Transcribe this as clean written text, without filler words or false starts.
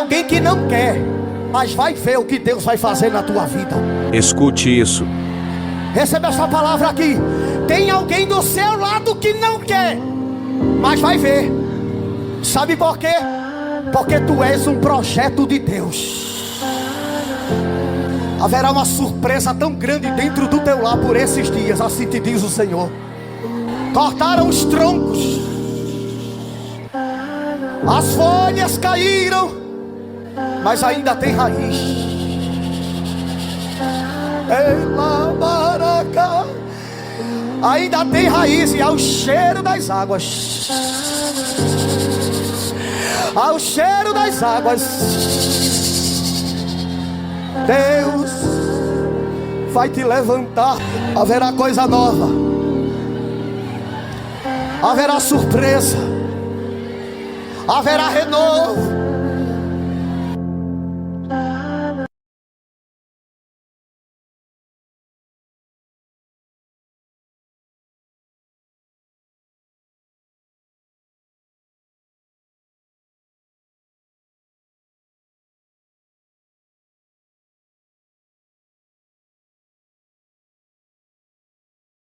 alguém que não quer, mas vai ver o que Deus vai fazer na tua vida. Escute isso. Receba essa palavra aqui. Tem alguém do seu lado que não quer, mas vai ver. Sabe por quê? Porque tu és um projeto de Deus. Haverá uma surpresa tão grande dentro do teu lar por esses dias, assim te diz o Senhor. Cortaram os troncos, as folhas caíram, mas ainda tem raiz. Ainda tem raiz e ao cheiro das águas. Ao cheiro das águas, Deus vai te levantar. Haverá coisa nova, haverá surpresa, haverá renovo.